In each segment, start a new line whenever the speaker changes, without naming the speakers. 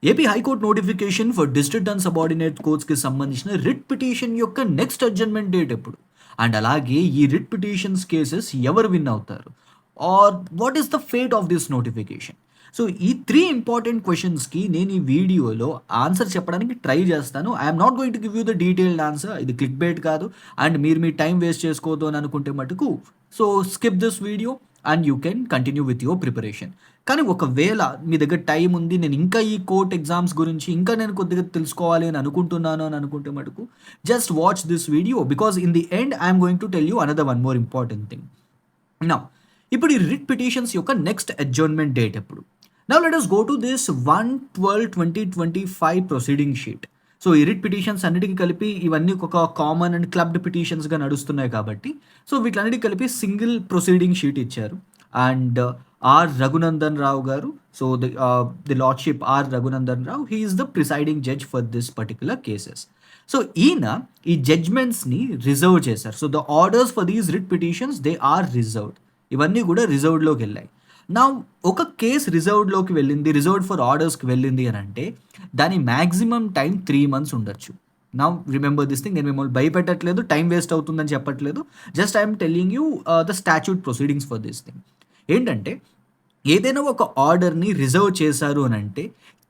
AP high court notification for district and subordinate కోర్ట్స్కి సంబంధించిన writ petition యొక్క నెక్స్ట్ అడ్జర్న్మెంట్ డేట్ ఎప్పుడు? అండ్ అలాగే ఈ రిట్ పిటిషన్స్ కేసెస్ ఎవరు విన్ అవుతారు? Or what is the fate of this notification? So ఈ 3 ఇంపార్టెంట్ క్వశ్చన్స్కి నేను ఈ వీడియోలో ఆన్సర్ చెప్పడానికి ట్రై చేస్తాను. I'm not going to give you the detailed answer. ఇది క్లిక్ బైట్ కాదు. అండ్ మీరు మీ టైం వేస్ట్ చేసుకోవద్దు అని అనుకుంటే మటుకు so skip this video and you can continue with your preparation. కానీ ఒకవేళ మీ దగ్గర టైం ఉంది, నేను ఇంకా ఈ కోర్ట్ ఎగ్జామ్స్ గురించి ఇంకా నేను కొద్దిగా తెలుసుకోవాలి అని అనుకుంటున్నాను అని అనుకుంటే మటుకు just watch this video, because in the end I'm going to tell you another one more important thing. నా ఇప్పుడు ఈ రిట్ పిటిషన్స్ యొక్క నెక్స్ట్ అడ్జర్న్మెంట్ డేట్ ఎప్పుడు? Now let us go to this 1/12/2025 proceeding sheet. So ఈ writ petitions అన్నిటికీ కలిపి ఇవన్నీ ఒక కామన్ అండ్ క్లబ్డ్ పిటిషన్స్గా నడుస్తున్నాయి కాబట్టి సో వీటిలన్నిటికీ కలిపి సింగిల్ ప్రొసీడింగ్ షీట్ ఇచ్చారు. And R Raghunandan Rao garu, so the lordship R Raghunandan Rao, he is the presiding judge for this particular cases. So ఈయన ఈ జడ్జ్మెంట్స్ని రిజర్వ్ చేశారు. So the orders for these writ petitions they are reserved. ఇవన్నీ కూడా రిజర్వ్డ్లోకి వెళ్ళాయి. నా ఒక కేసు రిజర్వ్డ్లోకి వెళ్ళింది, రిజర్వ్డ్ ఫర్ ఆర్డర్స్కి వెళ్ళింది అని అంటే దాని మ్యాక్సిమం టైం 3 months ఉండొచ్చు. నా రిమెంబర్ దిస్ థింగ్. నేను మిమ్మల్ని భయపెట్టట్లేదు, టైం వేస్ట్ అవుతుందని చెప్పట్లేదు. Just I'm telling you the statute proceedings for this thing. ఏంటంటే ఏదైనా ఒక ఆర్డర్ని రిజర్వ్ చేశారు అని అంటే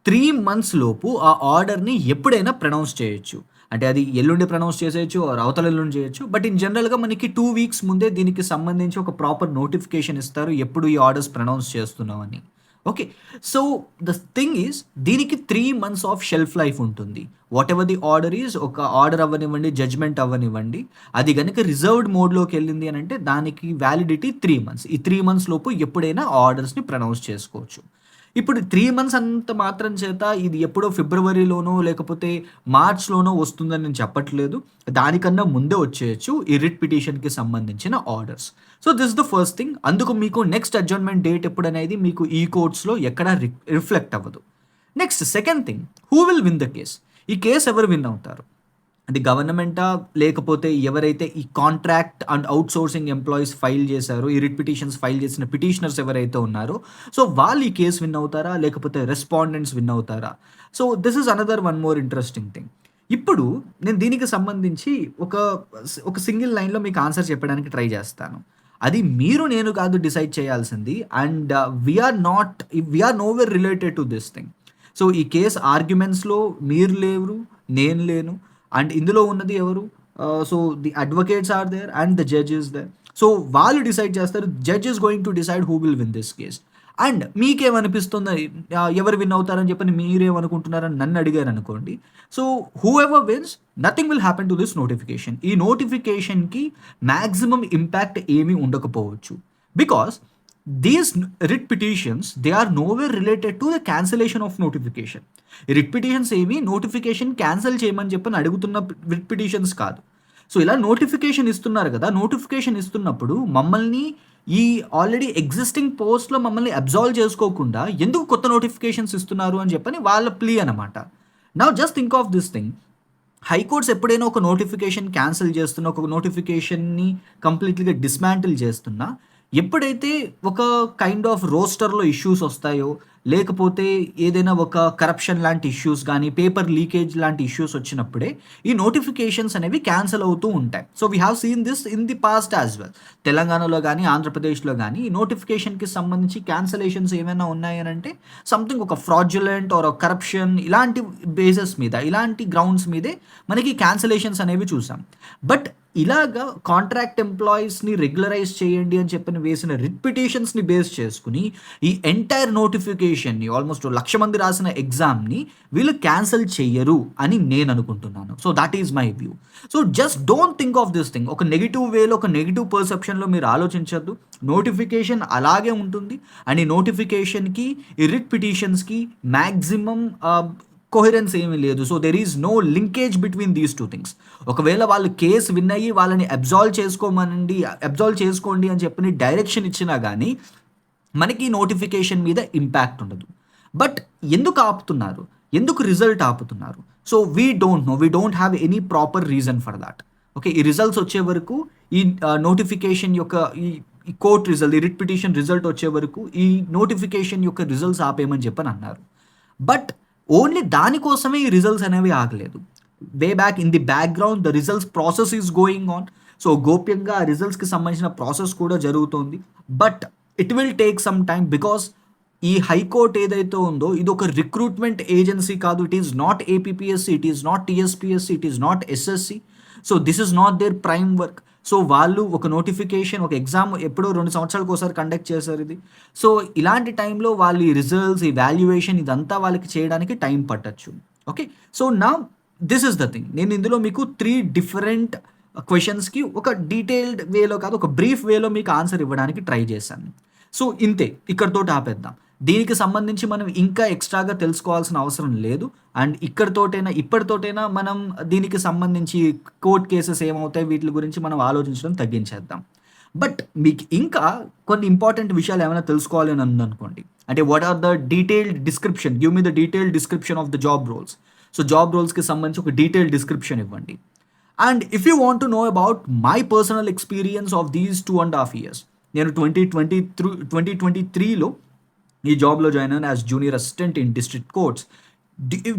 3 months లోపు ఆ ఆర్డర్ని ఎప్పుడైనా ప్రొనౌన్స్ చేయొచ్చు. అంటే అది ఎల్లుండి ప్రొనౌన్స్ చేసేయచ్చు ఆర్ అవతల ఎల్లుండి చేయొచ్చు. బట్ ఇన్ జనరల్గా మనకి 2 weeks ముందే దీనికి సంబంధించి ఒక ప్రాపర్ నోటిఫికేషన్ ఇస్తారు ఎప్పుడు ఈ ఆర్డర్స్ ప్రొనౌన్స్ చేస్తున్నామని. Okay, so the thing is దీనికి 3 months ఆఫ్ షెల్ఫ్ లైఫ్ ఉంటుంది. What ever the order is, ఒక ఆర్డర్ అవ్వనివ్వండి, జడ్జ్మెంట్ అవ్వనివ్వండి, అది కనుక రిజర్వ్డ్ మోడ్లోకి వెళ్ళింది అని అంటే దానికి వ్యాలిడిటీ 3 months. ఈ 3 months లోపు ఎప్పుడైనా ఆర్డర్స్ని ప్రొనౌన్స్ చేసుకోవచ్చు. ఇప్పుడు 3 months అంత మాత్రం చేత ఇది ఎప్పుడో ఫిబ్రవరిలోనో లేకపోతే మార్చ్లోనో వస్తుందని నేను చెప్పట్లేదు. దానికన్నా ముందే వచ్చేయచ్చు ఈ రిట్ పిటిషన్కి సంబంధించిన orders. So this the first thing. అందుకు మీకు నెక్స్ట్ అడ్జర్న్మెంట్ డేట్ ఎప్పుడనేది మీకు ఈ కోర్ట్స్లో ఎక్కడా రిఫ్లెక్ట్ అవ్వదు. Next second thing, who will win the case? ఈ కేసు ఎవరు విన్ అవుతారు? అది గవర్నమెంటా, లేకపోతే ఎవరైతే ఈ contract and outsourcing employees file చేశారో, ఈ రిట్ పిటిషన్స్ ఫైల్ చేసిన పిటిషనర్స్ ఎవరైతే ఉన్నారో సో వాళ్ళు ఈ కేసు విన్ అవుతారా, లేకపోతే రెస్పాండెంట్స్ విన్ అవుతారా? So this is another one more interesting thing. ఇప్పుడు నేను దీనికి సంబంధించి ఒక ఒక సింగిల్ లైన్లో మీకు ఆన్సర్ చెప్పడానికి ట్రై చేస్తాను. అది మీరు నేను కాదు డిసైడ్ చేయాల్సింది. And we are nowhere related to this thing. So ఈ కేస్ ఆర్గ్యుమెంట్స్లో మీరు లేరు, నేను లేను. అండ్ ఇందులో ఉన్నది ఎవరు? So the advocates are there and the judge is there. So వాళ్ళు డిసైడ్ చేస్తారు. Judge is going to decide who will win this case. And మీకేమనిపిస్తుంది, ఎవరు విన్ అవుతారని చెప్పని మీరేమనుకుంటున్నారని నన్ను అడిగారు అనుకోండి. So whoever wins, nothing will happen to this notification. ఈ నోటిఫికేషన్కి మ్యాక్సిమం ఇంపాక్ట్ ఏమీ ఉండకపోవచ్చు. Because these writ petitions they are nowhere related to the cancellation of notification. Writ petitions ఏమి నోటిఫికేషన్ క్యాన్సిల్ చేయమని చెప్పని అడుగుతున్న రిట్ పిటిషన్స్ కాదు. So ఇలా నోటిఫికేషన్ ఇస్తున్నారు కదా, నోటిఫికేషన్ ఇస్తున్నప్పుడు మమ్మల్ని ఈ ఆల్రెడీ ఎగ్జిస్టింగ్ పోస్ట్లో మమ్మల్ని అబ్జాల్వ్ చేసుకోకుండా ఎందుకు కొత్త నోటిఫికేషన్స్ ఇస్తున్నారు అని చెప్పని వాళ్ళ ప్లీ అనమాట. Now just think of this thing. High courts ఎప్పుడైనా ఒక నోటిఫికేషన్ క్యాన్సిల్ చేస్తున్నా, ఒక నోటిఫికేషన్ని కంప్లీట్లీగా డిస్మాంటిల్ చేస్తున్నా, ఎప్పుడైతే ఒక కైండ్ ఆఫ్ రోస్టర్లో ఇష్యూస్ వస్తాయో, లేకపోతే ఏదైనా ఒక కరప్షన్ లాంటి ఇష్యూస్ కానీ, పేపర్ లీకేజ్ లాంటి ఇష్యూస్ వచ్చినప్పుడే ఈ నోటిఫికేషన్స్ అనేవి క్యాన్సిల్ అవుతూ ఉంటాయి. So we have seen this in the past as well. తెలంగాణలో కానీ ఆంధ్రప్రదేశ్లో కానీ ఈ నోటిఫికేషన్కి సంబంధించి క్యాన్సిలేషన్స్ ఏమైనా ఉన్నాయనంటే సంథింగ్ ఒక ఫ్రాడ్యులెంట్ ఆర్ కరప్షన్ ఇలాంటి బేసెస్ మీద, ఇలాంటి గ్రౌండ్స్ మీదే మనకి క్యాన్సిలేషన్స్ అనేవి చూసాం. బట్ ఇలాగా కాంట్రాక్ట్ ఎంప్లాయీస్ని రెగ్యులరైజ్ చేయండి అని చెప్పిన వేసిన రిట్ పిటిషన్స్ని బేస్ చేసుకుని ఈ ఎంటైర్ నోటిఫికేషన్ని, ఆల్మోస్ట్ 1,00,000 మంది రాసిన ఎగ్జామ్ని వీళ్ళు క్యాన్సిల్ చెయ్యరు అని నేను అనుకుంటున్నాను. So that is my view. So just don't think of this thing. ఒక నెగిటివ్ వేలో, ఒక నెగిటివ్ పర్సెప్షన్లో మీరు ఆలోచించద్దు. నోటిఫికేషన్ అలాగే ఉంటుంది. అండ్ ఈ నోటిఫికేషన్కి, ఈ రిట్ పిటిషన్స్కి మ్యాక్సిమం కోహెరెన్స్ ఏమీ లేదు. So there is no linkage between these two things. ఒకవేళ వాళ్ళు కేసు విన్ అయ్యి వాళ్ళని అబ్జాల్వ్ చేసుకోండి అని చెప్పి డైరెక్షన్ ఇచ్చినా కానీ మనకి నోటిఫికేషన్ మీద ఇంపాక్ట్ ఉండదు. బట్ ఎందుకు ఆపుతున్నారు, ఎందుకు రిజల్ట్ ఆపుతున్నారు? So we don't have any proper reason for that. Okay, ఈ రిజల్ట్స్ వచ్చే వరకు, ఈ నోటిఫికేషన్ యొక్క ఈ కోర్ట్ రిజల్ట్, ఈ రిట్ పిటిషన్ రిజల్ట్ వచ్చే వరకు ఈ నోటిఫికేషన్ యొక్క రిజల్ట్స్ ఆపేయమని చెప్పని అన్నారు. బట్ ఓన్లీ దానికోసమే ఈ రిజల్ట్స్ అనేవి ఆగలేదు. Way back in the background the results process is going on. So, గోప్యంగా ఆ రిజల్ట్స్‌కి సంబంధించిన ప్రాసెస్ కూడా జరుగుతోంది. But it will take some time because ఈ హైకోర్ట్ ఏదైతే ఉందో ఇదొక రిక్రూట్‌మెంట్ ఏజెన్సీ కాదు. It is not APPSC, it is not TSPSC, it is not SSC. So, this is not their prime work. So, వాళ్ళు ఒక notification, ఒక exam ఎప్పుడో 2 సంవత్సరాలకోసారి conduct చేశారు ఇది. సో, ఇలాంటి టైంలో వాళ్ళు ఈ రిజల్ట్స్, ఈ వాల్యుయేషన్ ఇదంతా వాళ్ళకి చేయడానికి టైం పట్టొచ్చు. Okay. So, now this is the thing. నేను ఇందులో మీకు 3 డిఫరెంట్ క్వెషన్స్‌కి ఒక డీటెయిల్డ్ వేలో కాదు, ఒక బ్రీఫ్ వేలో మీకు ఆన్సర్ ఇవ్వడానికి ట్రై చేశాను. సో, ఇంతే. ఇక్కడితోటి ఆపేద్దాం. దీనికి సంబంధించి మనం ఇంకా ఎక్స్‌ట్రాగా తెలుసుకోవాల్సిన అవసరం లేదు. అండ్ ఇప్పటితోటైనా మనం దీనికి సంబంధించి కోర్ట్ కేసెస్ ఏమవుతాయి, వీటిల గురించి మనం ఆలోచించడం తగ్గించేద్దాం. బట్ మీకు ఇంకా కొన్ని ఇంపార్టెంట్ విషయాలు ఏమైనా తెలుసుకోవాలి అని ఉందనుకోండి. అంటే what are the detailed description, give me the detailed description of the job roles. So, job రోల్స్‌కి సంబంధించి ఒక డీటెయిల్డ్ డిస్క్రిప్షన్ ఇవ్వండి. And if you want to know about my personal experience of these 2.5 years, నేను 2023లో ఈ జాబ్‌లో join అయ్యాను as junior assistant in district courts.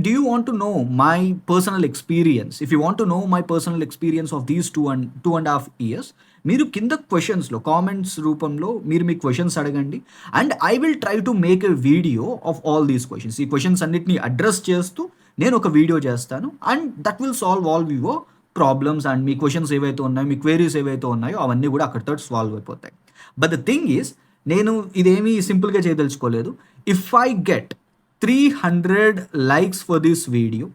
Do you want to know my personal experience? If you want to know my personal experience of these 2.5 years, మీరు కింద క్వెషన్స్‌లో comments రూపంలో మీరు మీ questions అడగండి. And I will try to make a video of all these questions. ఈ questions అన్నిటిని address చేస్తూ నేను ఒక వీడియో చేస్తాను. And that will solve all your problems. And me questions ఏవైతే ఉన్నాయో, మీ క్వెరీస్ ఏవైతే ఉన్నాయో అవన్నీ కూడా అక్కడితో సాల్వ్ అయిపోతాయి. బట్ ద థింగ్ ఈజ్, నేను ఇదేమీ సింపుల్‌గా చేయదలుచుకోలేదు. If I get 300 likes for this video,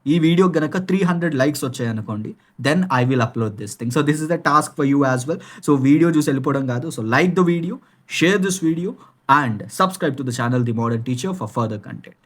ఈ వీడియో గనక 300 లైక్స్ వచ్చాయనుకోండి, then I will upload this thing. So, this is the task for you as well. So, video చూసి వెళ్ళిపోవడం కాదు. So, like the video, share this video and subscribe to the channel the modern teacher for further content.